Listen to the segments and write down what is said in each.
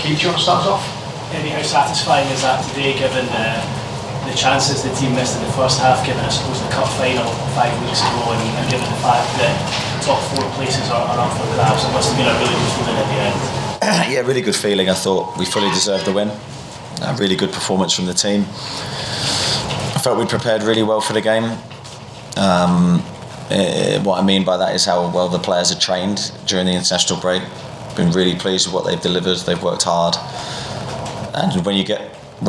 Keith, do you want to start us off? Eddie, how satisfying is that today, given the chances the team missed in the first half, given I suppose the cup final 5 weeks ago, and given the fact that the top 4 places are up for grabs? It must have been a really good feeling at the end. Yeah, really good feeling. I thought we fully deserved the win. A really good performance from the team. I felt we'd prepared really well for the game. What I mean by that is how well the players had trained during the international break. Been really pleased with what they've delivered. They've worked hard, and when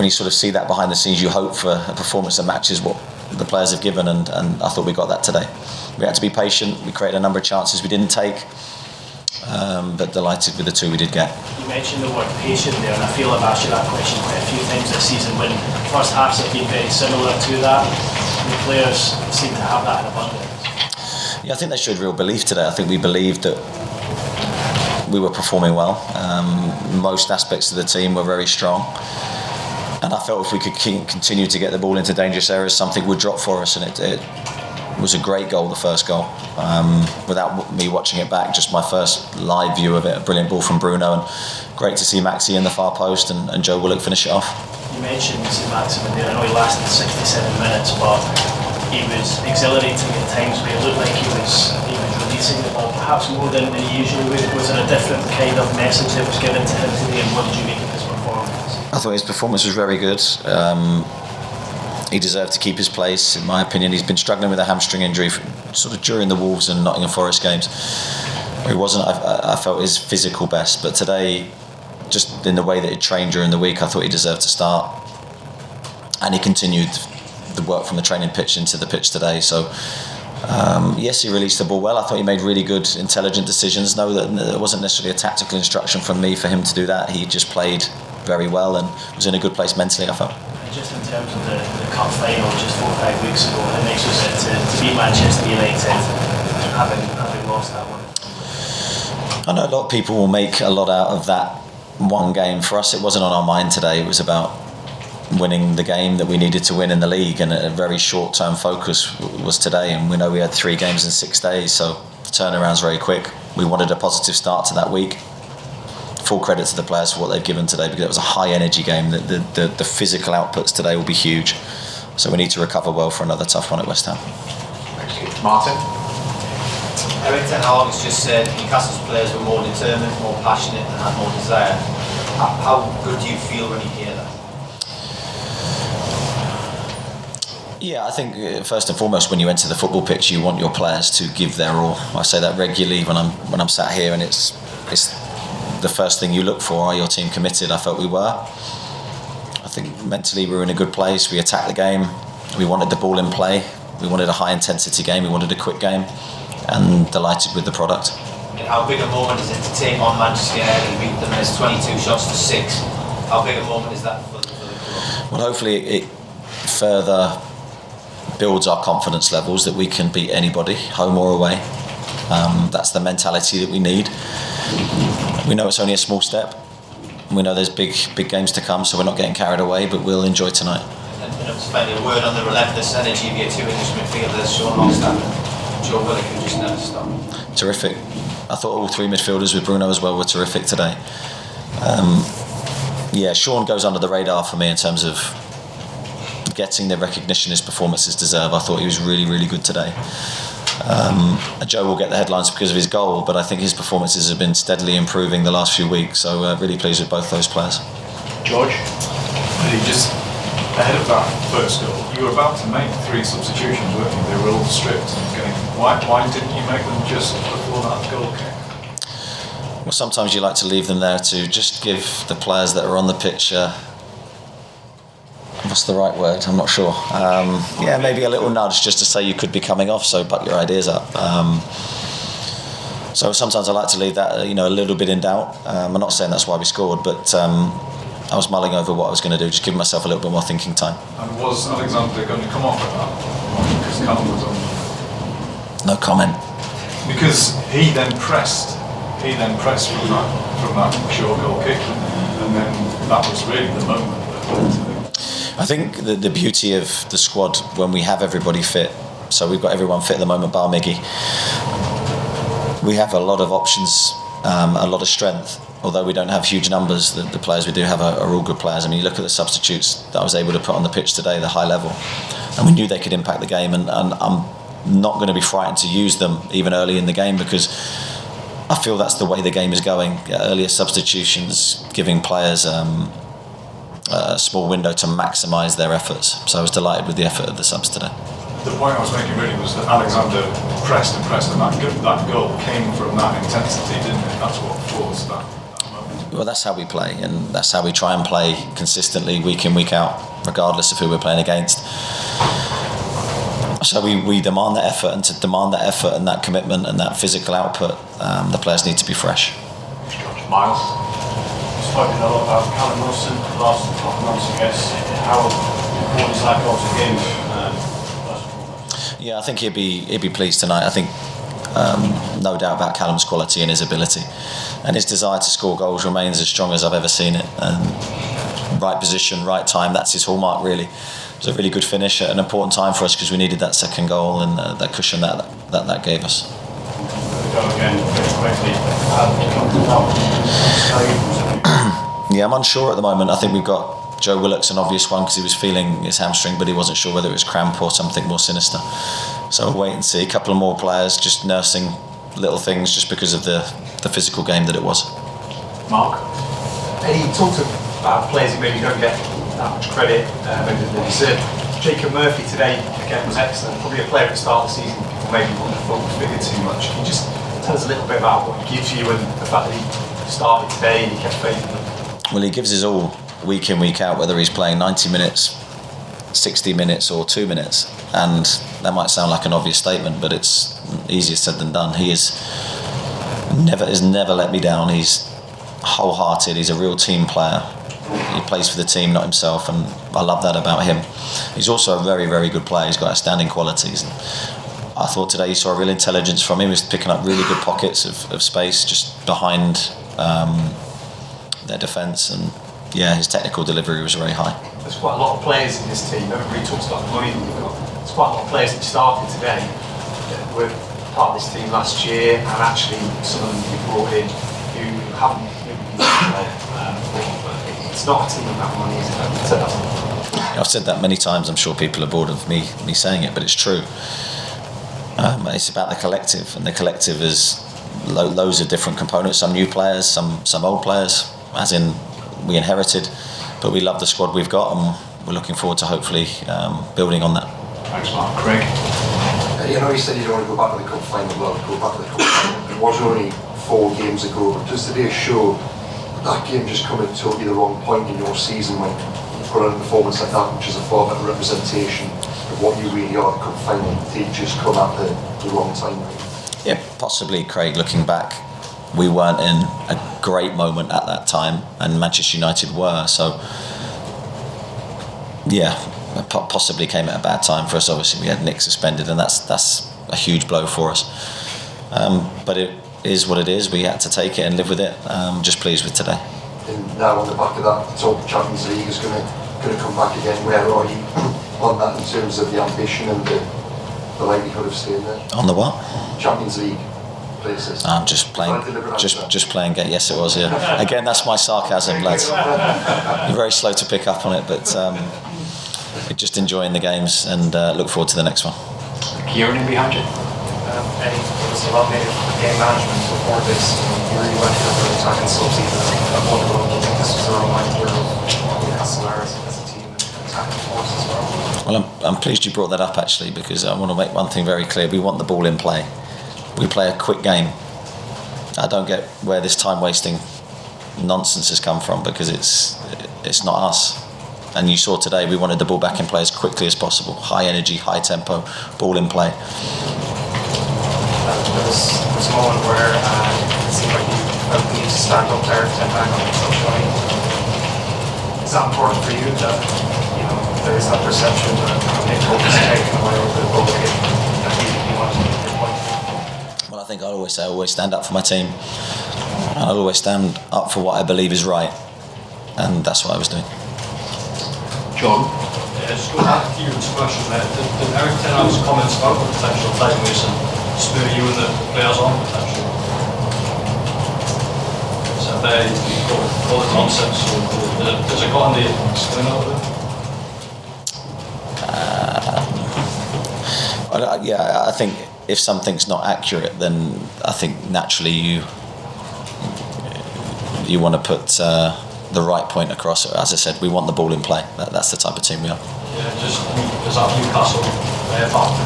you sort of see that behind the scenes, you hope for a performance that matches what the players have given, and I thought we got that today. We had to be patient. We created a number of chances we didn't take, but delighted with the 2 we did get. You mentioned the word patient there, and I feel I've asked you that question quite a few times this season. When first halves have been very similar to that, the players seem to have that in abundance. Yeah, I think they showed real belief today. I think we believed that we were performing well. Most aspects of the team were very strong, and I felt if we could continue to get the ball into dangerous areas, something would drop for us, and it was a great goal, the first goal. Without me watching it back, just my first live view of it, a brilliant ball from Bruno, and great to see Maxi in the far post and Joe Willock finish it off. You mentioned Maximin there. I know he lasted 67 minutes, but he was exhilarating at times where it looked like he was releasing the ball perhaps more than he usually would. Was there a different kind of message that was given to him today, and what did you make of his performance? I thought his performance was very good. He deserved to keep his place, in my opinion. He's been struggling with a hamstring injury sort of during the Wolves and Nottingham Forest games. He wasn't, I felt, his physical best, but today, just in the way that he trained during the week, I thought he deserved to start, and he continued the work from the training pitch into the pitch today. So yes, he released the ball well. I thought he made really good, intelligent decisions. No, that there wasn't necessarily a tactical instruction from me for him to do that. He just played very well and was in a good place mentally, I felt. Just in terms of the cup final just 4 or 5 weeks ago, how nice was it to beat Manchester United, having lost that one? I know a lot of people will make a lot out of that one game. For us, it wasn't on our mind today. It was about winning the game that we needed to win in the league, and a very short-term focus was today. And we know we had 3 games in 6 days, so the turnaround's very quick. We wanted a positive start to that week. Full credit to the players for what they've given today, because it was a high-energy game. The physical outputs today will be huge, so we need to recover well for another tough one at West Ham. Thank you. Martin? Erik Ten Hag has just said Newcastle's players were more determined, more passionate, and had more desire. How good do you feel when you hear that? Yeah, I think first and foremost, when you enter the football pitch, you want your players to give their all. I say that regularly when I'm sat here, and it's the first thing you look for. Are your team committed? I felt we were. I think mentally we were in a good place. We attacked the game. We wanted the ball in play. We wanted a high intensity game. We wanted a quick game, and delighted with the product. And how big a moment is it to take on Manchester United and beat them? There's 22 shots to 6. How big a moment is that for the club? Well, hopefully it further builds our confidence levels that we can beat anybody, home or away. That's the mentality that we need. We know it's only a small step. We know there's big games to come, so we're not getting carried away, but we'll enjoy tonight. And finally, a word on the relentless energy of your 2 English midfielders, Sean Longstaff and Joe Willock, who just never stop. Terrific. I thought all 3 midfielders with Bruno as well were terrific today. Sean goes under the radar for me in terms of getting the recognition his performances deserve. I thought he was really, really good today. Joe will get the headlines because of his goal, but I think his performances have been steadily improving the last few weeks, so really pleased with both those players. George? Just ahead of that first goal, you were about to make 3 substitutions, weren't you? They were all stripped. Why didn't you make them just before that goal came? Well, sometimes you like to leave them there to just give the players that are on the pitch what's the right word? I'm not sure. Maybe a little nudge just to say you could be coming off, so buck your ideas up. So sometimes I like to leave that, a little bit in doubt. I'm not saying that's why we scored, but I was mulling over what I was going to do, just giving myself a little bit more thinking time. And was Alexander going to come off at that? Because Callum was on. No comment. Because he then pressed from that short goal kick, and then that was really the moment that I think the beauty of the squad when we have everybody fit, so we've got everyone fit at the moment bar Miggy, we have a lot of options, a lot of strength, although we don't have huge numbers, the players we do have are all good players. I mean, you look at the substitutes that I was able to put on the pitch today, the high level, and we knew they could impact the game, and I'm not going to be frightened to use them even early in the game, because I feel that's the way the game is going. Earlier substitutions, giving players a small window to maximise their efforts. So I was delighted with the effort of the subs today. The point I was making really was that Alexander pressed, and that goal came from that intensity, didn't it? That's what forced that moment. Well, that's how we play, and that's how we try and play consistently, week in, week out, regardless of who we're playing against. So we demand that effort, and to demand that effort and that commitment and that physical output, the players need to be fresh. Miles? Spoken a lot about Callum the last couple of months, I guess. How important is that goal to him? Yeah, I think he'd be pleased tonight. I think no doubt about Callum's quality and his ability, and his desire to score goals remains as strong as I've ever seen it. Right position, right time, that's his hallmark really. It was a really good finish at an important time for us, because we needed that second goal and that cushion that gave us. Go again very quickly. Yeah, I'm unsure at the moment. I think we've got Joe Willock's an obvious one, because he was feeling his hamstring, but he wasn't sure whether it was cramp or something more sinister. So we'll wait and see. A couple of more players just nursing little things just because of the physical game that it was. Mark? Eddie, you talked about players who maybe don't get that much credit, maybe they deserve. Jacob Murphy today, again, was excellent. Probably a player at the start of the season people maybe wouldn't have thought was figured too much. Can you just tell us a little bit about what he gives you, and the fact that he started today and he kept faith in them? Well, he gives his all week in, week out, whether he's playing 90 minutes, 60 minutes or 2 minutes. And that might sound like an obvious statement, but it's easier said than done. He has never let me down. He's wholehearted. He's a real team player. He plays for the team, not himself, and I love that about him. He's also a very, very good player. He's got outstanding qualities. I thought today you saw a real intelligence from him. He was picking up really good pockets of space just behind their defence, and yeah, his technical delivery was very high. There's quite a lot of players in this team. Everybody talks about the money that you've got. There's quite a lot of players that started today that were part of this team last year, and actually some of them you brought in who haven't maybe been well. It's not a team about money, is it? I've said that many times. I'm sure people are bored of me saying it, but it's true. It's about the collective, and the collective is loads of different components. Some new players, some old players, as in we inherited, but we love the squad we've got, and we're looking forward to hopefully building on that. Thanks, Mark. Craig? You know, you said you don't want to go back to the cup final. Well, go back to the cup final. It was only 4 games ago, but does today show that game just come at totally the wrong point in your season when you put on a performance like that, which is a far better representation of what you really are? The cup final did just come at the wrong time. Yeah, possibly, Craig. Looking back, we weren't in a great moment at that time, and Manchester United were. So, yeah, it possibly came at a bad time for us. Obviously, we had Nick suspended, and that's a huge blow for us. But it is what it is. We had to take it and live with it. Just pleased with today. And now on the back of that, the top Champions League is going to come back again. Where are you on that in terms of the ambition and the likelihood of staying there? On the what? Champions League places. I'm just playing. Just playing. Yes, it was. Yeah. Again, that's my sarcasm, lads. You're very slow to pick up on it, but just enjoying the games and look forward to the next one. Kieran in behind you. Eddie, it was a lot made of game management before this. You really went for the attack and sub-season. I wonder whether you think this was a reminder of what Newcastle are as a team and attacking force as well. Well, I'm pleased you brought that up, actually, because I want to make one thing very clear. We want the ball in play. We play a quick game. I don't get where this time-wasting nonsense has come from, because it's not us. And you saw today we wanted the ball back in play as quickly as possible. High energy, high tempo, ball in play. There was a moment where it seemed like you felt the need to stand up there, Ten Hag on the touchline. Is that important for you that there is that perception that Nick Pope is taking away over the ball game that you want to make your point? Well, I think I always stand up for my team. I'll always stand up for what I believe is right, and that's what I was doing. John? Just going back to your discussion there, did Erik Ten Hag's comments about the potential time wasting spur you and the players on potentially? So up there, you call it nonsense, or does it got on the screen over there? Yeah, I think if something's not accurate, then I think naturally you want to put the right point across. As I said, we want the ball in play. That's the type of team we are. Yeah, just does that Newcastle back to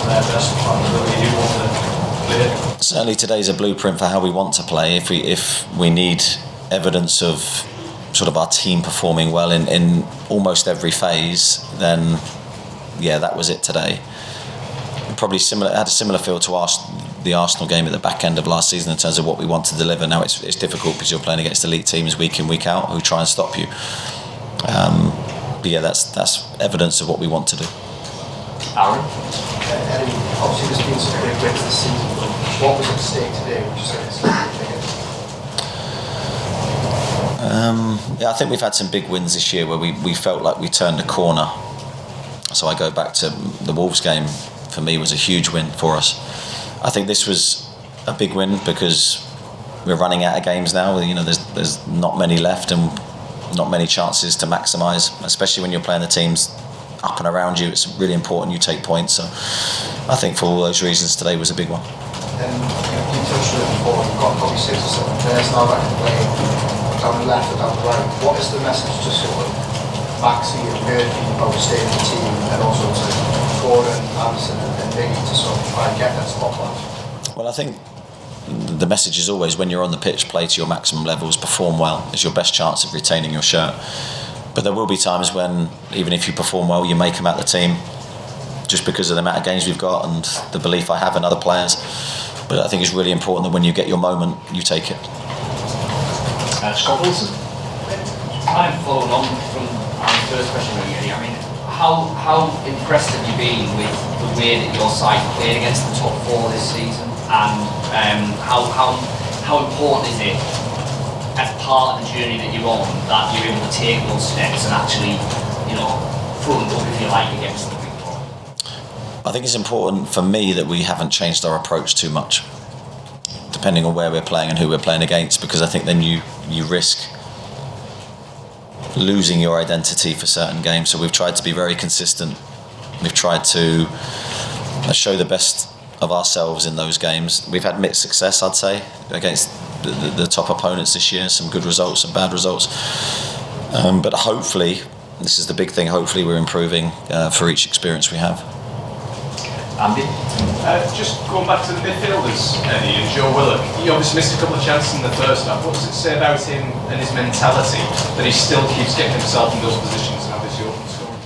their best, really do want to play it? Certainly today's a blueprint for how we want to play. If we need evidence of sort of our team performing well in almost every phase, then yeah, that was it today. Probably had a similar feel to the Arsenal game at the back end of last season in terms of what we want to deliver. Now it's difficult because you're playing against elite teams week in, week out who try and stop you. But yeah, that's evidence of what we want to do. Aaron? Eddie, obviously there's been some great wins this season, but what was at stake today? Would you say it's yeah, I think we've had some big wins this year where we felt like we turned a corner. So I go back to the Wolves game. For me, was a huge win for us. I think this was a big win because we're running out of games now. You know, there's not many left and not many chances to maximise, especially when you're playing the teams up and around you. It's really important you take points. So I think for all those reasons, today was a big one. You touched on it before. You've got probably 6 or 7 players now that can play down the left or down the right. What is the message to sort of Maxi and Murphy about staying in the team, and also to Gordon, Anderson and Miggy to sort of try and get that spotlight? Well, I think the message is always when you're on the pitch, play to your maximum levels, perform well. It's your best chance of retaining your shirt. But there will be times when, even if you perform well, you make them out the team just because of the amount of games we've got and the belief I have in other players. But I think it's really important that when you get your moment, you take it. Scott Wilson? Kind of following on from our first question, really. I mean, how impressed have you been with the way that your side played against the top 4 this season, and how important is it as part of the journey that you're on that you're able to take those steps and actually, you know, front up, if you like, against the big 4? I think it's important for me that we haven't changed our approach too much, depending on where we're playing and who we're playing against, because I think then you risk losing your identity for certain games. So we've tried to be very consistent. We've tried to show the best of ourselves in those games. We've had mixed success, I'd say, against the top opponents this year. Some good results, some bad results. But hopefully, this is the big thing, hopefully we're improving for each experience we have. Andy? Just going back to the midfielders, Eddie and Joe Willock, he obviously missed a couple of chances in the first half. What does it say about him and his mentality that he still keeps getting himself in those positions and obviously open scoring?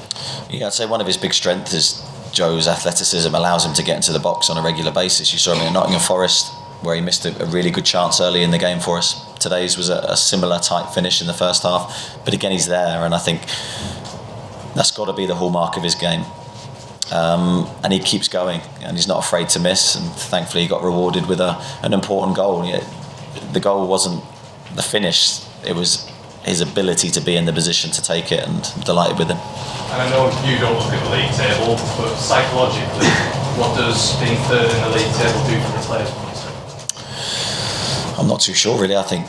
Yeah, I'd say one of his big strengths is Joe's athleticism allows him to get into the box on a regular basis. You saw him in Nottingham Forest where he missed a really good chance early in the game for us. Today's was a similar type finish in the first half, but again he's there, and I think that's got to be the hallmark of his game. And he keeps going, and he's not afraid to miss, and thankfully he got rewarded with an important goal. The goal wasn't the finish, it was his ability to be in the position to take it, and I'm delighted with him. And I know you don't look at the league table, but psychologically, what does being third in the league table do for the players? I'm not too sure really. I think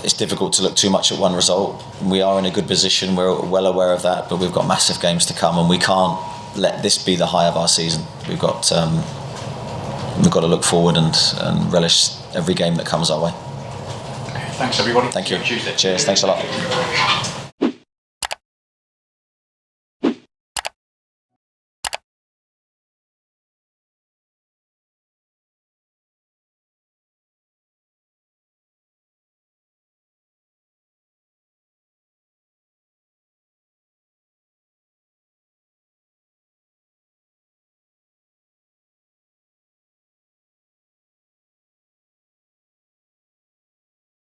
it's difficult to look too much at one result. We are in a good position, we're well aware of that, but we've got massive games to come, and we can't let this be the high of our season. We've got to look forward and relish every game that comes our way. Thanks everybody. Thank you. See you Tuesday. Cheers, thanks a lot.